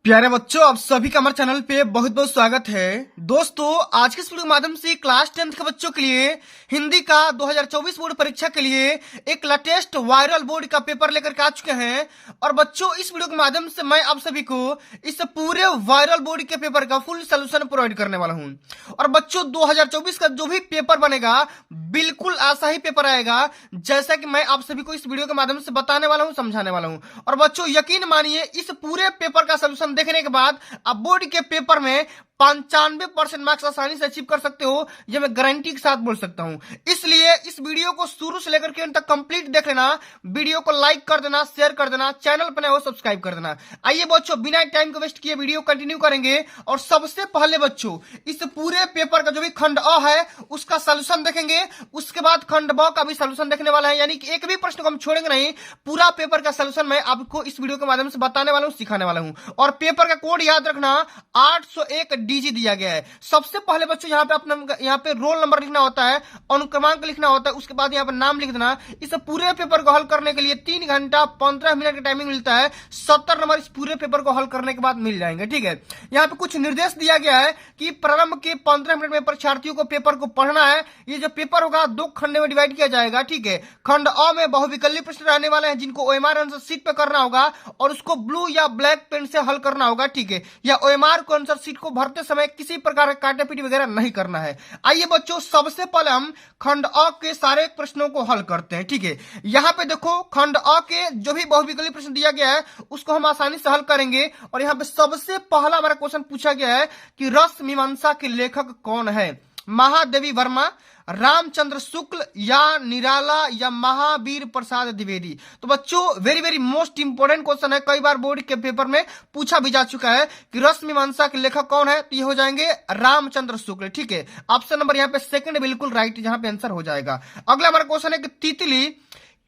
प्यारे बच्चों, आप सभी का हमारे चैनल पे बहुत बहुत स्वागत है। दोस्तों, आज के इस वीडियो के माध्यम से क्लास 10th के बच्चों के लिए हिंदी का 2024 बोर्ड परीक्षा के लिए एक लेटेस्ट वायरल बोर्ड का पेपर लेकर के आ चुके हैं। और बच्चों, इस वीडियो के माध्यम से मैं आप सभी को इस पूरे वायरल बोर्ड के पेपर का फुल सोल्यूशन प्रोवाइड करने वाला हूँ। और बच्चों, 2024 का जो भी पेपर बनेगा बिल्कुल ऐसा ही पेपर आएगा जैसा कि मैं आप सभी को इस वीडियो के माध्यम से बताने वाला हूँ, समझाने वाला हूँ। और बच्चों, यकीन मानिए, इस पूरे पेपर का सोल्यूशन देखने के बाद आप बोर्ड के पेपर में 95% मार्क्स आसानी से अचीव कर सकते हो, ये मैं गारंटी के साथ बोल सकता हूं। इसलिए इस वीडियो को शुरू से लेकर के अंत तक कंप्लीट देख लेना, वीडियो को लाइक कर देना, शेयर कर देना, चैनल पर नए हो सब्सक्राइब कर देना। आइए बच्चों, बिना टाइम को वेस्ट किए वीडियो कंटिन्यू करेंगे। और सबसे पहले बच्चों, इस पूरे पेपर का जो भी खंड अ है उसका सोल्यूशन देखेंगे, उसके बाद खंड ब का भी सोल्यूशन देखने वाला है, यानी कि एक भी प्रश्न को हम छोड़ेंगे नहीं। पूरा पेपर का सोल्यूशन मैं आपको इस वीडियो के माध्यम से बताने वाला हूं, सिखाने वाला हूं। और पेपर का कोड याद रखना, 801 डीजी दिया गया है। सबसे पहले बच्चों यहाँ पे अपना यहाँ पे रोल नंबर लिखना होता है, अनुक्रमांक लिखना होता है, उसके बाद यहाँ पे नाम लिख देना। इस पूरे पेपर को हल करने के लिए 3 घंटा 15 मिनट का टाइमिंग मिलता है। 70 नंबर इस पूरे पेपर को हल करने के बाद मिल जाएंगे। ठीक है, यहाँ पे कुछ निर्देश दिया गया है कि प्रारंभ के 15 मिनट में परीक्षार्थियों को पेपर को पढ़ना है। ये जो पेपर होगा 2 खंड में डिवाइड किया जाएगा। ठीक है, खंड अ में बहुविकल्पी प्रश्न रहने वाले हैं जिनको ओएमआर आंसर शीट पे करना होगा और उसको ब्लू या ब्लैक पेन से हल करना होगा। ठीक है, या ओएमआर को आंसर शीट को भरते समय किसी प्रकार का काटे पीटी वगैरह नहीं करना है। आइए बच्चों, सबसे पहले हम खंड अ के सारे प्रश्नों को हल करते हैं। ठीक है, यहाँ पे देखो, खंड अ के जो भी बहुविकल्पी प्रश्न दिया गया है उसको हम आसानी से हल करेंगे। और यहाँ पे सबसे पहला हमारा क्वेश्चन पूछा गया है कि रस मीमांसा के लेखक कौन है? महादेवी वर्मा, रामचंद्र शुक्ल, या निराला, या महावीर प्रसाद द्विवेदी। तो बच्चों, very very most important question है, कई बार बोर्ड के पेपर में पूछा भी जा चुका है कि रस मीमांसा के लेखक कौन है। तो ये हो जाएंगे रामचंद्र शुक्ल। ठीक है, ऑप्शन नंबर यहाँ पे सेकंड बिल्कुल राइट, जहां पे आंसर हो जाएगा। अगला हमारा क्वेश्चन है कि तितली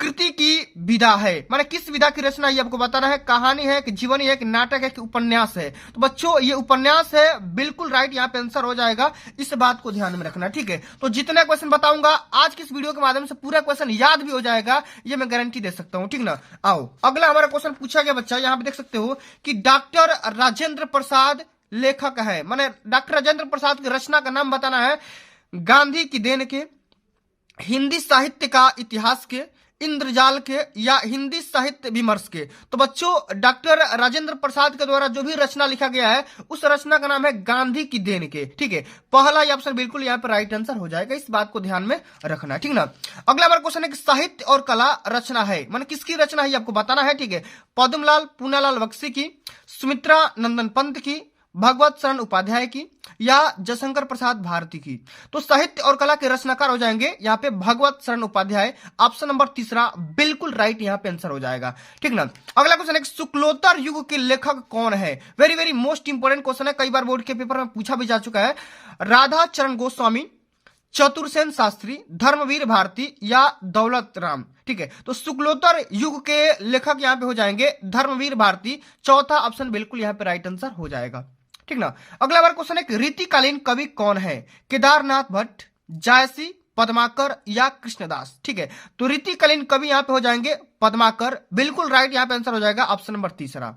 कृति की विधा है, माने किस विधा की रचना ये आपको बताना है। कहानी है कि जीवनी है कि नाटक है कि उपन्यास है? तो बच्चों, ये उपन्यास है, बिल्कुल राइट, यहाँ पे आंसर हो जाएगा। इस बात को ध्यान में रखना। ठीक है, तो जितने क्वेश्चन बताऊंगा आज की इस वीडियो के माध्यम से पूरा क्वेश्चन याद भी हो जाएगा, ये मैं गारंटी दे सकता हूँ। ठीक ना, आओ अगला हमारा क्वेश्चन पूछा गया बच्चा, यहाँ पे देख सकते हो कि डॉक्टर राजेंद्र प्रसाद लेखक है, माने डॉक्टर राजेंद्र प्रसाद की रचना का नाम बताना है। गांधी की देन के, हिंदी साहित्य का इतिहास के, इंद्रजाल के, या हिंदी साहित्य विमर्श के? तो बच्चों, डॉक्टर राजेंद्र प्रसाद के द्वारा जो भी रचना लिखा गया है उस रचना का नाम है गांधी की देन के। ठीक है, पहला ही ऑप्शन बिल्कुल यहाँ पर राइट आंसर हो जाएगा, इस बात को ध्यान में रखना। ठीक ना, अगला हमारा क्वेश्चन है कि साहित्य और कला रचना है, माने किसकी रचना है आपको बताना है। ठीक है, पद्मलाल पूनालाल बख्शी की, सुमित्रा नंदन पंत की, भगवत शरण उपाध्याय की, या जयशंकर प्रसाद भारती की? तो साहित्य और कला के रचनाकार हो जाएंगे यहाँ पे भगवत शरण उपाध्याय। ऑप्शन नंबर तीसरा बिल्कुल राइट, यहाँ पे आंसर हो जाएगा। ठीक ना, अगला क्वेश्चन है शुक्लोत्तर युग के लेखक कौन है? Very very most important question है, कई बार बोर्ड के पेपर में पूछा भी जा चुका है। राधा चरण गोस्वामी, चतुर्सेन शास्त्री, धर्मवीर भारती, या दौलत राम? ठीक है, तो शुक्लोत्तर युग के लेखक यहाँ पे हो जाएंगे धर्मवीर भारती। चौथा ऑप्शन बिल्कुल यहाँ पे राइट आंसर हो जाएगा। ठीक ना, अगला बार क्वेश्चन है कि रीतिकालीन कवि कौन है? केदारनाथ भट्ट, जायसी, पद्माकर, या कृष्णदास? ठीक है, तो रीतिकालीन कवि यहाँ पे हो जाएंगे पद्माकर, बिल्कुल राइट, यहाँ पे आंसर हो जाएगा ऑप्शन नंबर तीसरा।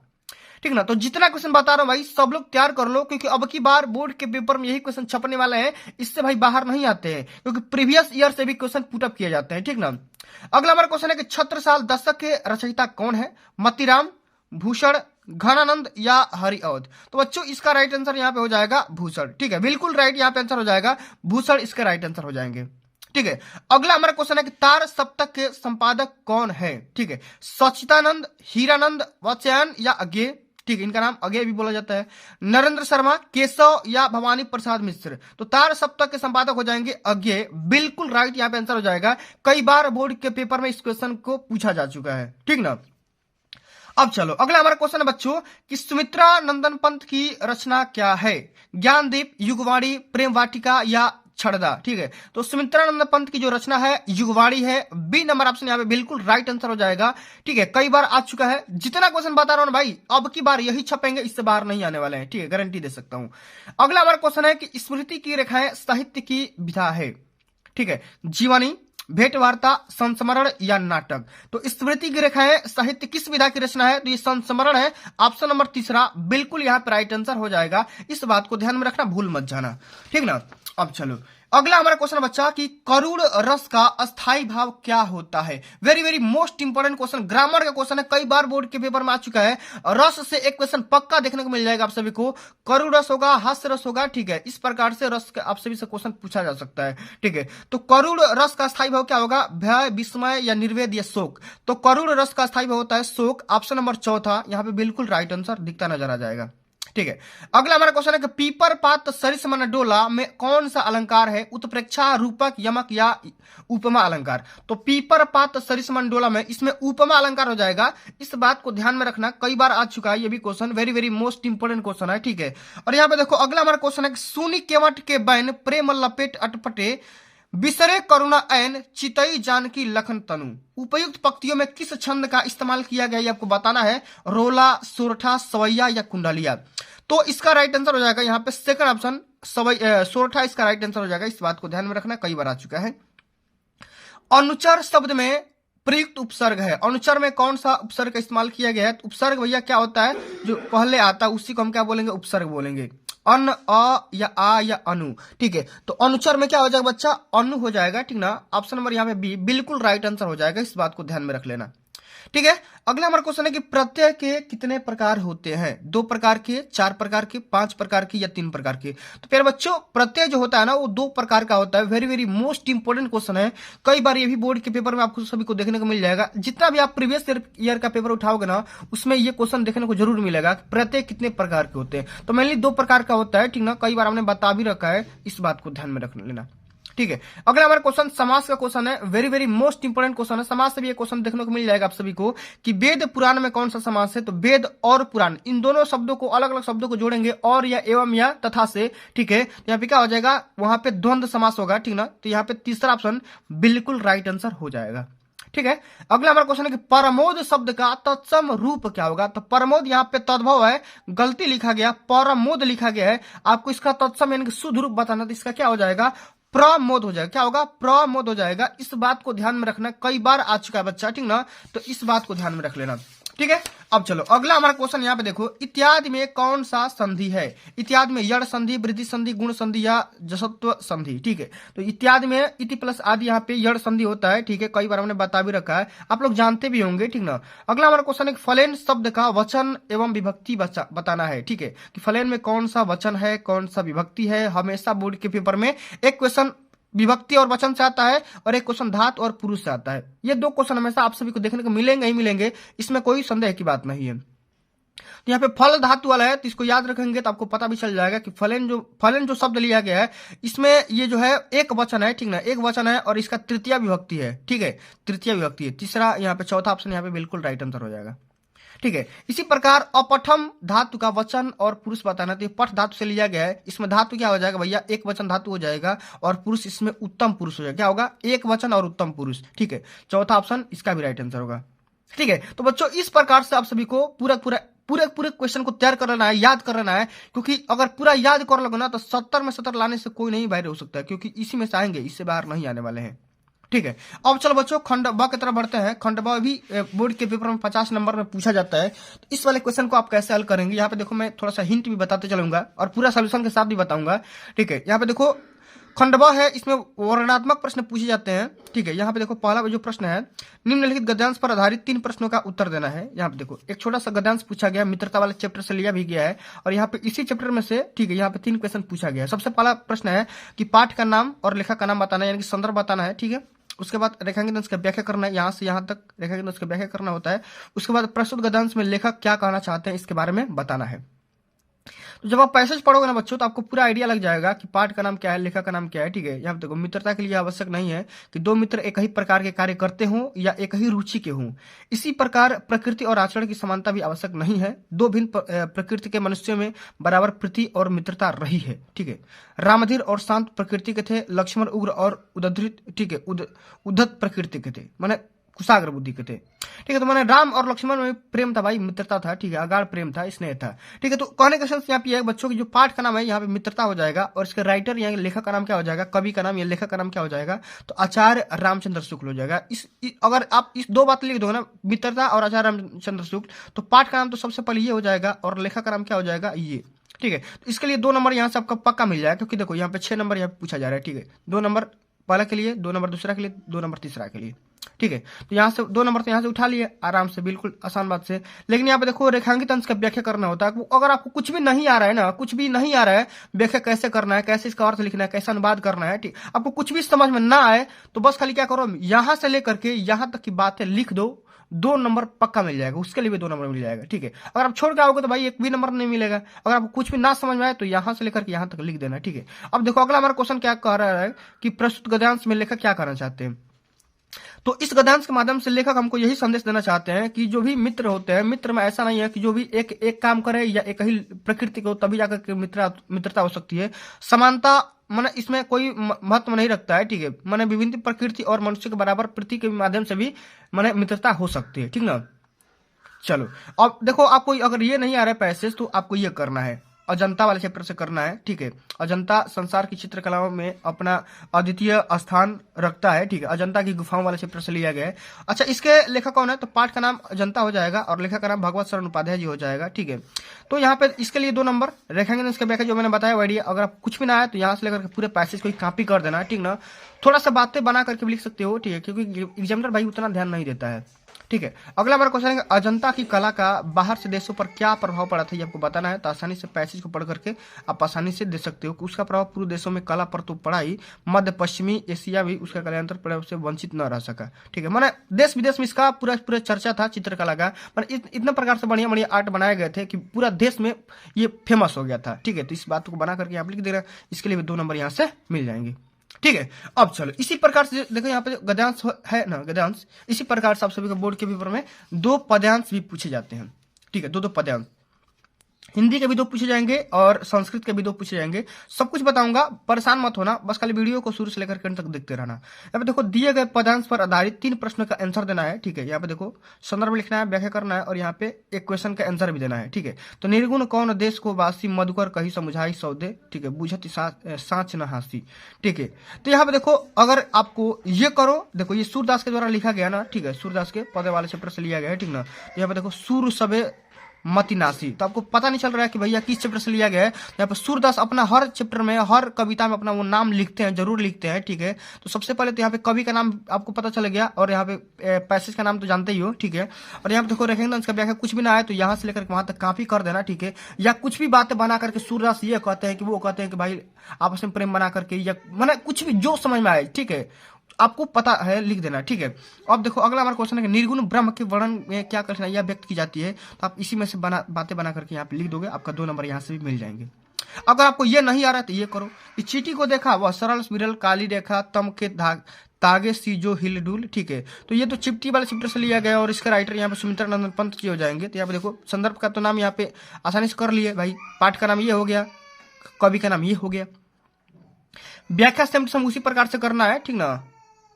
ठीक ना, तो जितना क्वेश्चन बता रहा हूं भाई सब लोग तैयार कर लो, क्योंकि अब की बार बोर्ड के पेपर में यही क्वेश्चन छपने वाले हैं, इससे भाई बाहर नहीं आते हैं, क्योंकि प्रीवियस ईयर से भी क्वेश्चन पुटअप किए जाते हैं। ठीक ना, अगला हमारा क्वेश्चन है कि छत्रसाल दशक के रचयिता कौन है? मतीराम, भूषण, घनानंद, या हरिऔध? तो बच्चों, इसका राइट आंसर यहाँ पे हो जाएगा भूषण। ठीक है, बिल्कुल राइट, यहाँ पे आंसर हो जाएगा भूषण, इसका राइट आंसर हो जाएंगे। ठीक है, अगला हमारा क्वेश्चन है कि तार सप्तक के संपादक कौन है? ठीक है, सच्चिदानंद, हीरानंद, वत्स्यायन, या अज्ञेय? ठीक है, इनका नाम अज्ञेय भी बोला जाता है। नरेंद्र शर्मा, केशव, या भवानी प्रसाद मिश्र? तो तार सप्तक के संपादक हो जाएंगे अज्ञेय, बिल्कुल राइट, यहाँ पे आंसर हो जाएगा। कई बार बोर्ड के पेपर में इस क्वेश्चन को पूछा जा चुका है। ठीक ना, अब चलो अगला हमारा क्वेश्चन है बच्चों कि सुमित्रा नंदन पंत की रचना क्या है? ज्ञानदीप, युगवाणी, प्रेम वाटिका, या छड़दा? ठीक है, तो सुमित्रा नंदन पंत की जो रचना है युगवाणी है, बी नंबर ऑप्शन यहाँ पे बिल्कुल राइट आंसर हो जाएगा। ठीक है, कई बार आ चुका है, जितना क्वेश्चन बता रहा हूं भाई अब की बार यही छपेंगे, इससे बाहर नहीं आने वाले हैं। ठीक है, गारंटी दे सकता हूं। अगला हमारा क्वेश्चन है कि स्मृति की रेखाएं साहित्य की विधा है। ठीक है, जीवनी, भेंट वार्ता, संस्मरण या नाटक। तो स्मृति की रेखाएं साहित्य किस विधा की रचना है? तो ये संस्मरण है। ऑप्शन नंबर तीसरा बिल्कुल यहाँ पर राइट आंसर हो जाएगा। इस बात को ध्यान में रखना, भूल मत जाना, ठीक ना। अब चलो अगला हमारा क्वेश्चन बच्चा कि करुण रस का अस्थाई भाव क्या होता है? Very very most important question, grammar का क्वेश्चन है, कई बार बोर्ड के पेपर में आ चुका है। रस से एक क्वेश्चन पक्का देखने को मिल जाएगा आप सभी को। करुण रस होगा, हास्य रस होगा, ठीक है, इस प्रकार से रस का आप सभी से क्वेश्चन पूछा जा सकता है, ठीक है। तो करुण रस का अस्थाई भाव क्या होगा? भय, विस्मय या निर्वेद या शोक। तो करुण रस का अस्थाई भाव होता है शोक। ऑप्शन नंबर चौथा यहाँ पे बिल्कुल राइट आंसर दिखता नजर आ जाएगा, ठीक है। अगला हमारा क्वेश्चन है कि पीपर पात सरिस मन डोला में कौन सा अलंकार है? उत्प्रेक्षा, रूपक, यमक या उपमा अलंकार। तो पीपर पात सरिस मन डोला में इसमें उपमा अलंकार हो जाएगा। इस बात को ध्यान में रखना, कई बार आ चुका है ये भी question, very very most important question है, ठीक है। और यहाँ पे देखो अगला हमारा क्वेश्चन है कि सुनी केवट के बैन प्रेम लपेट अटपटे बिसरे करुणा ऐन चितई जानकी लखन तनु। उपयुक्त पंक्तियों में किस छंद का इस्तेमाल किया गया ये आपको बताना है। रोला, सोरठा, सवैया या कुंडलिया। तो इसका राइट आंसर हो जाएगा यहाँ पे सेकंड ऑप्शन सोरठा इसका राइट आंसर हो जाएगा। इस बात को ध्यान में रखना, कई बार आ चुका है। अनुचर शब्द में प्रयुक्त उपसर्ग है। अनुचर में कौन सा उपसर्ग का इस्तेमाल किया गया है? तो उपसर्ग भैया क्या होता है? जो पहले आता है उसी को हम क्या बोलेंगे? उपसर्ग बोलेंगे। अन, अ या आ या अनु, ठीक है। तो अनुचर में क्या हो जाएगा बच्चा? अनु हो जाएगा, ठीक ना। ऑप्शन नंबर यहाँ पे बी बिल्कुल राइट आंसर हो जाएगा। इस बात को ध्यान में रख लेना, ठीक है। अगला हमारा क्वेश्चन है कि प्रत्यय के कितने प्रकार होते हैं? 2 प्रकार के, 4 प्रकार के, 5 प्रकार के या 3 प्रकार के। तो प्यारे बच्चों प्रत्यय जो होता है ना वो 2 प्रकार का होता है। Very very most important question है, कई बार ये भी बोर्ड के पेपर में आपको सभी को देखने को मिल जाएगा। जितना भी आप प्रीवियस ईयर का पेपर उठाओगे ना उसमें ये क्वेश्चन देखने को जरूर मिलेगा, प्रत्यय कितने प्रकार के होते हैं। तो मेनली 2 प्रकार का होता है, ठीक ना, कई बार हमने बता भी रखा है, इस बात को ध्यान में रख लेना, ठीक है। अगला हमारा क्वेश्चन समास का क्वेश्चन है, very very most important question है। समास से भी ये क्वेश्चन देखने को मिल जाएगा आप सभी को कि वेद पुराण में कौन सा समास है? तो वेद और पुराण इन दोनों शब्दों को, अलग अलग शब्दों को जोड़ेंगे और या एवं या तथा से, ठीक है। तो यहाँ पे क्या हो जाएगा? वहां पे द्वंद्व समास होगा, ठीक ना। तो यहाँ पे तीसरा ऑप्शन बिल्कुल राइट आंसर हो जाएगा, ठीक है। अगला हमारा क्वेश्चन है कि परमोद शब्द का तत्सम रूप क्या होगा? तो परमोद यहाँ पे तद्भव है, गलती लिखा गया, परमोद लिखा गया है। आपको इसका तत्सम यानी कि शुद्ध रूप बताना, तो इसका क्या हो जाएगा? प्रमोद हो जाएगा। क्या होगा? प्रमोद हो जाएगा। इस बात को ध्यान में रखना, कई बार आ चुका है बच्चा, ठीक ना। तो इस बात को ध्यान में रख लेना, ठीक है। अब चलो अगला हमारा क्वेश्चन यहाँ पे देखो, इत्यादि में कौन सा संधि है? इत्यादि में यड़ संधि, वृद्धि संधि, गुण संधि या जसत्व संधि, ठीक है। तो इत्यादि में इति प्लस आदि यहाँ पे यड़ संधि होता है, ठीक है, कई बार हमने बता भी रखा है, आप लोग जानते भी होंगे, ठीक ना। अगला हमारा क्वेश्चन है फलेन शब्द का वचन एवं विभक्ति बताना है, ठीक है, कि फलेन में कौन सा वचन है, कौन सा विभक्ति है। हमेशा बोर्ड के पेपर में एक क्वेश्चन विभक्ति और वचन से आता है और एक क्वेश्चन धातु और पुरुष से आता है। ये 2 क्वेश्चन हमेशा आप सभी को देखने को मिलेंगे ही मिलेंगे, इसमें कोई संदेह की बात नहीं है। तो यहाँ पे फल धातु वाला है, तो इसको याद रखेंगे तो आपको पता भी चल जाएगा कि फलेन जो शब्द लिया गया है इसमें ये जो है एक वचन है, ठीक ना, एक वचन है और इसका तृतीय विभक्ति है, ठीक है, तृतीय विभक्ति है। तीसरा यहाँ पे चौथा ऑप्शन यहाँ पे बिल्कुल राइट आंसर हो जाएगा, ठीक है। इसी प्रकार अपठम धातु का वचन और पुरुष बताना, तो पठ धातु से लिया गया है। इसमें धातु क्या हो जाएगा भैया? एक वचन धातु हो जाएगा और पुरुष इसमें उत्तम पुरुष हो जाएगा। क्या होगा? एक वचन और उत्तम पुरुष, ठीक है। चौथा ऑप्शन इसका भी राइट आंसर होगा, ठीक है। तो बच्चों इस प्रकार से आप सभी को पूरे क्वेश्चन को तैयार कर लेना है, याद कर लेना है, क्योंकि अगर पूरा याद कर लोगे ना तो 70 में 70 लाने से कोई नहीं बाहर हो सकता है, क्योंकि इसी में से आएंगे, इससे बाहर नहीं आने वाले हैं, ठीक है। अब चलो बच्चों खंड ब की तरफ बढ़ते हैं। खंड ब भी बोर्ड के पेपर में 50 नंबर में पूछा जाता है। तो इस वाले क्वेश्चन को आप कैसे हल करेंगे, यहाँ पे देखो मैं थोड़ा सा हिंट भी बताते चलूंगा और पूरा सोल्यूशन के साथ भी बताऊंगा, ठीक है। यहाँ पे देखो खंड ब है, इसमें वर्णनात्मक प्रश्न पूछे जाते हैं, ठीक है। यहाँ पे देखो पहला जो प्रश्न है, निम्नलिखित गद्यांश पर आधारित 3 प्रश्नों का उत्तर देना है। यहाँ पे देखो एक छोटा सा गद्यांश पूछा गया, मित्रता वाले चैप्टर से लिया भी गया है और यहाँ पे इसी चैप्टर में से, ठीक है, यहाँ पे 3 क्वेश्चन पूछा गया है। सबसे पहला प्रश्न है कि पाठ का नाम और लेखक का नाम बताना है, यानी कि संदर्भ बताना है, ठीक है। उसके बाद रेखांकन उसका व्याख्या करना है, यहाँ से यहाँ तक रेखांकन उसका व्याख्या करना होता है। उसके बाद प्रस्तुत गद्यांश में लेखक क्या कहना चाहते हैं इसके बारे में बताना है। तो जब आप पैसेज पढ़ोगे ना बच्चों तो आपको पूरा आइडिया लग जाएगा कि पाठ का नाम क्या है, लेखक का नाम क्या है, ठीक है। यहाँ पे देखो मित्रता के लिए आवश्यक नहीं है कि 2 मित्र एक ही प्रकार के कार्य करते हों या एक ही रुचि के हों। इसी प्रकार प्रकृति और आचरण की समानता भी आवश्यक नहीं है। 2 भिन्न प्रकृति के मनुष्यों में बराबर प्रीति और मित्रता रही है, ठीक है। रामधीर और शांत प्रकृति के थे, लक्ष्मण उग्र और उद्धत, ठीक है, उद्धत प्रकृति के थे। माने कुशाग्र बुद्धि के थे। ठीक है, तो मैंने राम और लक्ष्मण में प्रेम था भाई, मित्रता था। ठीक है, अगाढ़ प्रेम था, स्नेह था। ठीक है, तो कहने का सेंस यहाँ पे बच्चों की जो पाठ का नाम है यहाँ पे मित्रता हो जाएगा, और इसके राइटर या लेखक का नाम क्या हो जाएगा, कवि का नाम या लेखक का नाम क्या हो जाएगा, तो आचार्य रामचंद्र शुक्ल हो जाएगा। अगर आप इस दो बात लिख दो ना, मित्रता और आचार्य रामचंद्र शुक्ल, तो पाठ का नाम तो सबसे पहले ये हो जाएगा और लेखक का नाम क्या हो जाएगा, ये। ठीक है, तो इसके लिए 2 नंबर यहाँ से आपका पक्का मिल जाएगा, क्योंकि देखो यहाँ पे 6 नंबर यहाँ पे पूछा जा रहा है। ठीक है, 2 नंबर पहला के लिए, 2 नंबर दूसरा के लिए, 2 नंबर तीसरा के लिए। ठीक है, तो यहाँ से 2 नंबर तो यहाँ से उठा लिए आराम से, बिल्कुल आसान बात से। लेकिन यहाँ पे देखो रेखांकित अंश का व्याख्या करना होता है। अगर आपको कुछ भी नहीं आ रहा है ना, कुछ भी नहीं आ रहा है, व्याख्या कैसे करना है, कैसे इसका अर्थ लिखना है, कैसे अनुवाद करना है, ठीक, आपको कुछ भी समझ में ना आए तो बस खाली क्या करो, यहां से लेकर के यहां तक की बातें लिख दो, 2 नंबर पक्का मिल जाएगा, उसके लिए भी 2 नंबर मिल जाएगा। ठीक है, अगर आप छोड़ के आओगे तो भाई एक भी नंबर नहीं मिलेगा। अगर आपको कुछ भी ना समझ में आए तो यहां से लेकर के यहां तक लिख देना। ठीक है, अब देखो अगला हमारा क्वेश्चन क्या कह रहा है कि प्रस्तुत गद्यांश में लेखक क्या करना चाहते हैं। तो इस गद्यांश के माध्यम से लेखक हमको यही संदेश देना चाहते हैं कि जो भी मित्र होते हैं, मित्र में ऐसा नहीं है कि जो भी एक काम करे या एक ही प्रकृति को तभी जाकर के मित्रता हो सकती है। समानता माने इसमें कोई महत्व नहीं रखता है। ठीक है, माने विभिन्न प्रकृति और मनुष्य के बराबर प्रति के माध्यम से भी माने मित्रता हो सकती है। ठीक ना, चलो अब देखो आपको अगर ये नहीं आ रहा है पैसेज, तो आपको ये करना है, अजंता वाले चैप्टर से करना है। ठीक है, अजंता संसार की चित्रकलाओं में अपना अद्वितीय स्थान रखता है। ठीक है, अजंता की गुफाओं वाले चैप्टर से लिया गया है। अच्छा, इसके लेखक कौन है, तो पाठ का नाम अजंता हो जाएगा और लेखक का नाम भगवत शरण उपाध्याय जी हो जाएगा। ठीक है, तो यहाँ पे इसके लिए 2 नंबर रेखांकन इसके व्याख्या जो मैंने बताया आइडिया। अगर आप कुछ भी ना आए तो यहाँ से लेकर के पूरे पैसेज को कॉपी कर देना। ठीक ना, थोड़ा सा बातें बना करके भी लिख सकते हो। ठीक है, क्योंकि एग्जामिनर भाई उतना ध्यान नहीं देता है। ठीक है, अगला हमारा क्वेश्चन है अजंता की कला का बाहर से देशों पर क्या प्रभाव पड़ा था, ये आपको बताना है। तो आसानी से पैसेज को पढ़ करके आप आसानी से दे सकते हो कि उसका प्रभाव पूर्व देशों में कला पर तो पड़ा ही, मध्य पश्चिमी एशिया भी उसका कलांतर प्रभाव से वंचित न रह सका। ठीक है, माने देश विदेश में इसका पूरा चर्चा था चित्रकला का, माने इतना प्रकार से बढ़िया बढ़िया आर्ट बनाए गए थे कि पूरा देश में ये फेमस हो गया था। ठीक है, तो इस बात को बना करके आप लिख देना, इसके लिए भी 2 नंबर यहाँ से मिल जाएंगे। ठीक है, अब चलो इसी प्रकार से देखो यहाँ पे गद्यांश है ना, गद्यांश इसी प्रकार से आप सभी को बोर्ड के पेपर में 2 पद्यांश भी पूछे जाते हैं। ठीक है, 2 पद्यांश, हिंदी के भी 2 पूछे जाएंगे और संस्कृत के भी 2 पूछे जाएंगे। सब कुछ बताऊंगा, परेशान मत होना, बस खाली वीडियो को शुरू से लेकर अंत तक देखते रहना। यहाँ पे देखो दिए गए पदांश पर आधारित 3 प्रश्नों का आंसर देना है। ठीक है, यहाँ पे देखो संदर्भ लिखना है, व्याख्या करना है और यहाँ पे एक क्वेश्चन का आंसर भी देना है। ठीक है, तो निर्गुण कौन देश को वासी मधुकर कही समुझाई सौदे। ठीक है, बुझत साँच न हासी। ठीक है, तो यहाँ पे देखो अगर आपको ये करो, देखो ये सूरदास के द्वारा लिखा गया ना। ठीक है, सूरदास के पदे वाले चैप्टर से लिया गया है। ठीक ना, तो यहाँ पे देखो सूर सबे मतिनासी, तो आपको पता नहीं चल रहा है कि भैया किस चैप्टर से लिया गया है। यहाँ पर सूरदास अपना हर चैप्टर में, हर कविता में अपना वो नाम लिखते हैं, जरूर लिखते हैं। ठीक है, तो सबसे पहले तो यहाँ पे कवि का नाम आपको पता चल गया और यहाँ पे पैसेज का नाम तो जानते ही हो। ठीक है, और यहाँ पे देखो रेखांकन का व्याख्या कुछ भी ना आए तो यहाँ से लेकर वहां तक कॉपी कर देना। ठीक है, या कुछ भी बातें बना करके सूरदास ये कहते हैं कि वो कहते हैं कि भाई आपस में प्रेम बना करके, या मैंने कुछ भी जो समझ में आए, ठीक है, आपको पता है लिख देना। ठीक है, अब देखो अगला हमारा क्वेश्चन है कि निर्गुण ब्रह्म के वर्णन में क्या कठिनाइयां व्यक्त की जाती है, तो आप इसी में से बातें बना करके यहाँ पे लिख दोगे, आपका 2 नंबर यहाँ से भी मिल जाएंगे। अगर आपको ये नहीं आ रहा है तो ये करो, इस चीटी को देखा वह सरल विरल काली रेखा तम के तागे सीजो हिलडुल। ठीक है, तो ये तो चिपटी वाले चैप्टर से लिया गया और इसका राइटर यहाँ पे सुमित्रा नंदन पंत जी हो जाएंगे। तो यहाँ पे देखो संदर्भ का तो नाम यहाँ पे आसानी से कर लिए भाई, पाठ का नाम ये हो गया, कवि का नाम ये हो गया, व्याख्या से उसी प्रकार से करना है। ठीक ना,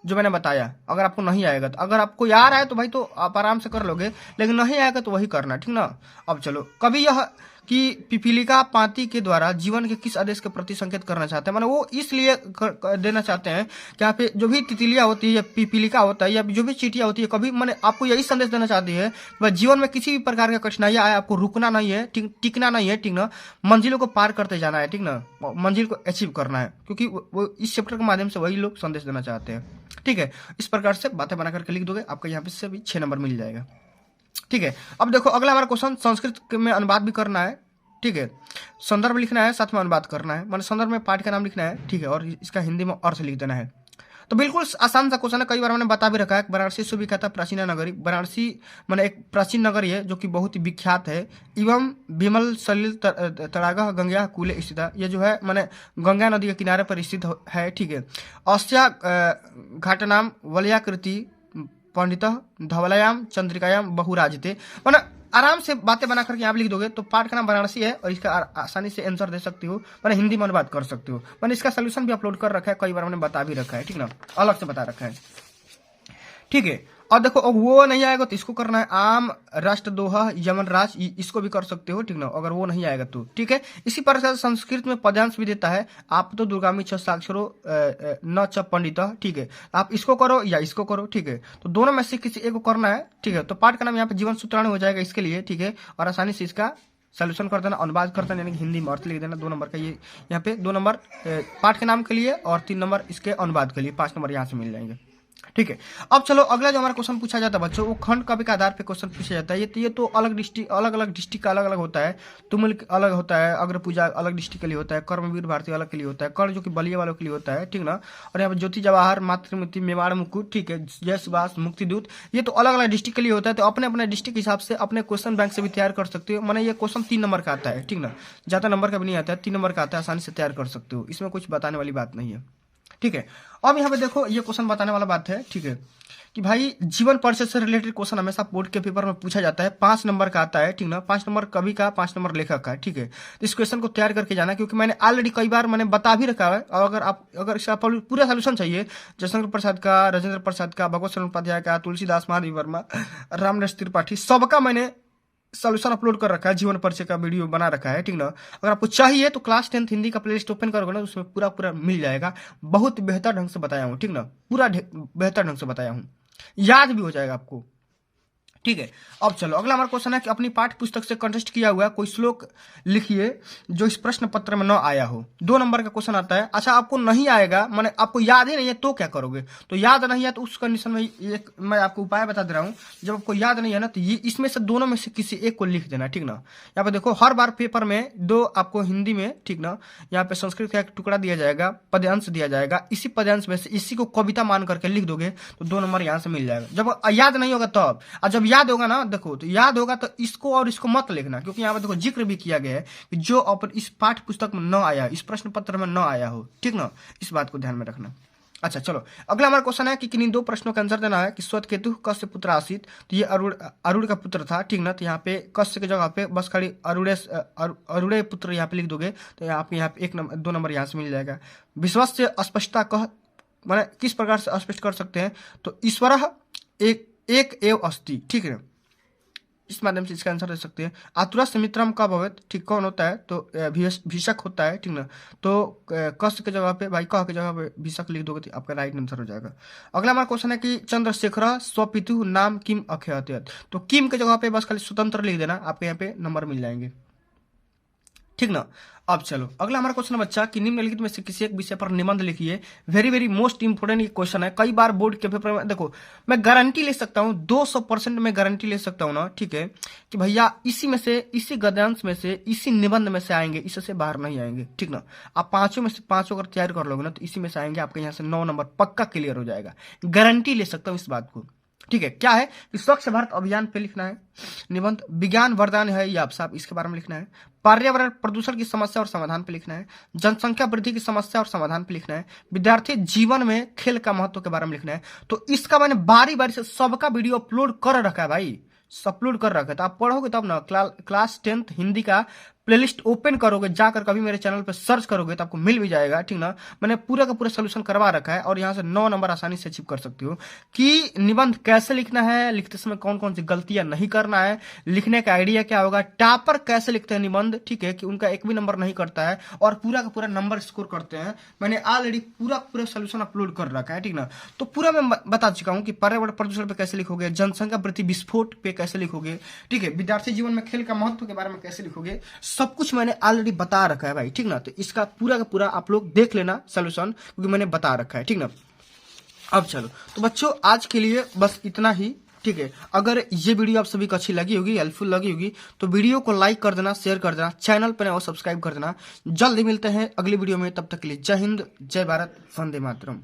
जो मैंने बताया। अगर आपको नहीं आएगा तो, अगर आपको याद आए तो भाई तो आप आराम से कर लोगे, लेकिन नहीं आएगा तो वही करना। ठीक ना, अब चलो कभी यह कि पिपीलिका पाती के द्वारा जीवन के किस आदेश के प्रति संकेत करना चाहते हैं, माने वो इसलिए देना चाहते हैं कि यहाँ पे जो भी तितलियां होती है या पिपीलिका होता है या जो भी चींटियां होती है, कभी माने आपको यही संदेश देना चाहती है कि जीवन में किसी भी प्रकार का कठिनाइयां आए, आपको रुकना नहीं है, टिकना नहीं है। ठीक ना, मंजिलों को पार करते जाना है। ठीक ना, मंजिल को अचीव करना है, क्योंकि वो इस चैप्टर के माध्यम से वही लोग संदेश देना चाहते हैं। ठीक है, इस प्रकार से बातें बना करके लिख दोगे, आपका यहाँ पे से भी 6 नंबर मिल जाएगा। ठीक है, अब देखो अगला हमारा क्वेश्चन संस्कृत में अनुवाद भी करना है। ठीक है, संदर्भ लिखना है, साथ में अनुवाद करना है, माने संदर्भ में पाठ का नाम लिखना है। ठीक है, और इसका हिंदी में अर्थ लिख देना है। तो बिल्कुल आसान सा क्वेश्चन है, कई बार मैंने बता भी रखा है। वाराणसी सुविख्यात प्राचीन नगरी, वाराणसी माने एक प्राचीन नगर है जो कि बहुत ही विख्यात है, एवं विमल सलिल तड़ागा गंगा कूले स्थित है। ये जो है माने गंगा नदी के किनारे पर स्थित है। ठीक है, अस्या घाट नाम वलयाकृति पंडित धवलयाम चंद्रिकायाम बहुराजिते, माने आराम से बातें बना करके आप लिख दोगे तो पाठ का नाम वाराणसी है और इसका आसानी से आंसर दे सकते हो, मैंने हिंदी में अनुवाद कर सकते हो। मैंने इसका सोल्यूशन भी अपलोड कर रखा है, कई बार मैंने बता भी रखा है। ठीक ना, अलग से बता रखा है। ठीक है, और देखो अब वो नहीं आएगा तो इसको करना है, आम राष्ट्र दोहा यमन राज, इसको भी कर सकते हो, ठीक ना, अगर वो नहीं आएगा तो ठीक है। इसी प्रकार से संस्कृत में पद्यांश भी देता है, आप तो दुर्गामी छ साक्षरो न च पंडित, ठीक है, आप इसको करो या इसको करो, ठीक है, तो दोनों में से किसी एक को करना है, ठीक है। तो पाठ का नाम यहाँ पे जीवन सूत्राणी हो जाएगा इसके लिए, ठीक है, और आसानी से इसका सोल्यूशन कर देना, अनुवाद कर देना, यानी कि हिंदी में अर्थ लिख देना। 2 नंबर का ये यहाँ पे 2 नंबर पाठ के नाम के लिए और 3 नंबर इसके अनुवाद के लिए, 5 नंबर यहाँ से मिल जाएंगे, ठीक है। अब चलो अगला जो हमारा क्वेश्चन पूछा जाता है बच्चों, वो खंड काव्य के आधार पे क्वेश्चन पूछा जाता है। ये तो अलग डिस्ट्रिक्ट का अलग अलग होता है, तुमुल अलग होता है, अग्र पूजा अलग डिस्ट्रिक्ट के लिए होता है, कर्मवीर भारती अलग के लिए होता है, कर्ण जो कि बलिया वालों के लिए होता है, ठीक ना। और यहाँ पे ज्योति जवाहर, मातृमूर्ति, मेवाड़ मुकुट, ठीक है, जय सुभाष, मुक्तिदूत, ये तो अलग अलग डिस्ट्रिक्ट के लिए होता है। तो अपने अपने डिस्ट्रिक्ट के हिसाब से अपने क्वेश्चन बैंक से भी तैयार कर सकते हो। मैंने ये क्वेश्चन 3 नंबर का आता है, ठीक ना, ज्यादा नंबर का भी नहीं आता है, 3 नंबर का आता है, आसानी से तैयार कर सकते हो, इसमें कुछ बताने वाली बात नहीं है, ठीक है। अब यहाँ पे देखो ये क्वेश्चन बताने वाला बात है, ठीक है, कि भाई जीवन परिचय से रिलेटेड क्वेश्चन हमेशा बोर्ड के पेपर में पूछा जाता है, 5 नंबर का आता है, ठीक ना, 5 नंबर कवि का, 5 नंबर लेखक का, ठीक है। तो इस क्वेश्चन को तैयार करके जाना, क्योंकि मैंने ऑलरेडी कई बार मैंने बता भी रखा है, और अगर इसका पूरा सोल्यूशन चाहिए, जयशंकर प्रसाद का, राजेंद्र प्रसाद का, भगवत शरण उपाध्याय का, तुलसीदास महादेव वर्मा, रामदास त्रिपाठी, सबका मैंने सोल्यूशन अपलोड कर रखा है, जीवन परिचय का वीडियो बना रखा है, ठीक ना। अगर आपको चाहिए तो क्लास 10th हिंदी का प्लेलिस्ट ओपन करोगे ना, उसमें पूरा पूरा मिल जाएगा, बहुत बेहतर ढंग से बताया हूँ, ठीक ना, पूरा बेहतर ढंग से बताया हूँ, याद भी हो जाएगा आपको, ठीक है। अब चलो अगला हमारा क्वेश्चन है कि अपनी पाठ्य पुस्तक से कंटेस्ट किया हुआ कोई श्लोक लिखिए जो इस प्रश्न पत्र में न आया हो। 2 नंबर का क्वेश्चन आता है। अच्छा आपको नहीं आएगा, माने आपको याद ही नहीं है तो क्या करोगे, तो याद नहीं है तो उस कंडीशन में एक मैं आपको उपाय बता दे रहा हूँ। जब आपको याद नहीं है ना, तो ये इसमें से दोनों में से किसी एक को लिख देना, ठीक ना। यहाँ पे देखो हर बार पेपर में 2 आपको हिंदी में, ठीक ना, यहाँ पे संस्कृत का एक टुकड़ा दिया जाएगा, पद्यांश दिया जाएगा, इसी पद्यांश में से इसी को कविता मान करके लिख दोगे तो 2 नंबर यहाँ से मिल जाएगा। जब याद नहीं होगा तब, और जब याद होगा ना, देखो तो याद होगा तो इसको और इसको मत लिखना, क्योंकि यहाँ पे देखो जिक्र भी किया गया है कि जो अपन इस पाठ्य पुस्तक में न आया, इस प्रश्न पत्र में न आया हो, ठीक ना, इस बात को ध्यान में रखना। अच्छा चलो अगला हमारा क्वेश्चन है कि किन्हीं 2 प्रश्नों का आंसर देना है कि श्वेतकेतु कस्य पुत्र आसित, तो ये अरुण का पुत्र था, ठीक ना। तो यहाँ पे कस्य की जगह पे बस खाली अरुणे पुत्र यहाँ पे लिख दोगे तो यहाँ पे 2 नंबर यहाँ से मिल जाएगा। विश्वास से स्पष्टता कह मैंने किस प्रकार से स्पष्ट कर सकते हैं, तो ईश्वर एक एव अस्ति, ठीक है, इस माध्यम से इसका आंसर दे सकते हैं। आतुरस्य मित्रम कब भवेत, ठीक, कौन होता है, तो भीषक होता है, ठीक ना। तो कस्य के जगह पे भाई कह के जगह पे भीषक लिख दोगे तो आपका राइट आंसर हो जाएगा। अगला हमारा क्वेश्चन है कि चंद्रशेखर स्वपितु नाम किम अख्यात, तो किम के जगह पे बस खाली स्वतंत्र लिख देना, आपके यहाँ पे नंबर मिल जाएंगे, ठीक ना। अब चलो अगला हमारा क्वेश्चन है बच्चा कि निम्नलिखित में से किसी एक विषय पर निबंध लिखिए। वेरी वेरी मोस्ट इंपोर्टेंट ये क्वेश्चन है, कई बार बोर्ड के पेपर में देखो मैं गारंटी ले सकता हूँ, 200% में गारंटी ले सकता हूँ ना, ठीक है, कि भैया इसी में से, इसी गद्यांश में से, इसी निबंध में से आएंगे, इससे बाहर नहीं आएंगे, ठीक ना। आप 5 में से 5 अगर तैयार कर लोगे ना तो इसी में से आएंगे, आपके यहाँ से 9 नंबर पक्का क्लियर हो जाएगा, गारंटी ले सकता हूँ इस बात को, ठीक है। क्या है कि स्वच्छ भारत अभियान पे लिखना है निबंध, विज्ञान वरदान है ये आप साहब इसके बारे में लिखना है, पर्यावरण प्रदूषण की समस्या और समाधान पे लिखना है, जनसंख्या वृद्धि की समस्या और समाधान पे लिखना है, विद्यार्थी जीवन में खेल का महत्व के बारे में लिखना है। तो इसका मैंने बारी बारी से सबका वीडियो अपलोड कर रखा है भाई, अपलोड कर रखा है, तो आप पढ़ोगे तब ना। क्लास 10th हिंदी का प्लेलिस्ट ओपन करोगे, जाकर कभी मेरे चैनल पर सर्च करोगे तो आपको मिल भी जाएगा, ठीक ना। मैंने पूरा का पूरा सोल्यूशन करवा रखा है और यहाँ से 9 नंबर आसानी से अचीव कर सकते हो कि निबंध कैसे लिखना है, लिखते समय कौन कौन सी गलतियां नहीं करना है, लिखने का आइडिया क्या होगा, टॉपर कैसे लिखते हैं निबंध, ठीक है, कि उनका एक भी नंबर नहीं करता है और पूरा का पूरा नंबर स्कोर करते हैं। मैंने ऑलरेडी पूरा सोल्यूशन अपलोड कर रखा है, ठीक ना। तो पूरा मैं बता चुका हूँ कि पर्यावरण प्रदूषण पे कैसे लिखोगे, जनसंख्या वृद्धि विस्फोट पे कैसे लिखोगे, ठीक है, विद्यार्थी जीवन में खेल का महत्व के बारे में कैसे लिखोगे, सब कुछ मैंने ऑलरेडी बता रखा है भाई, ठीक ना। तो इसका पूरा का पूरा आप लोग देख लेना सोल्यूशन, क्योंकि मैंने बता रखा है, ठीक ना। अब चलो तो बच्चों आज के लिए बस इतना ही, ठीक है। अगर ये वीडियो आप सभी को अच्छी लगी होगी, हेल्पफुल लगी होगी, तो वीडियो को लाइक कर देना, शेयर कर देना, चैनल पर और सब्सक्राइब कर देना। जल्दी मिलते हैं अगली वीडियो में, तब तक के लिए जय हिंद, जय भारत, वंदे मातरम।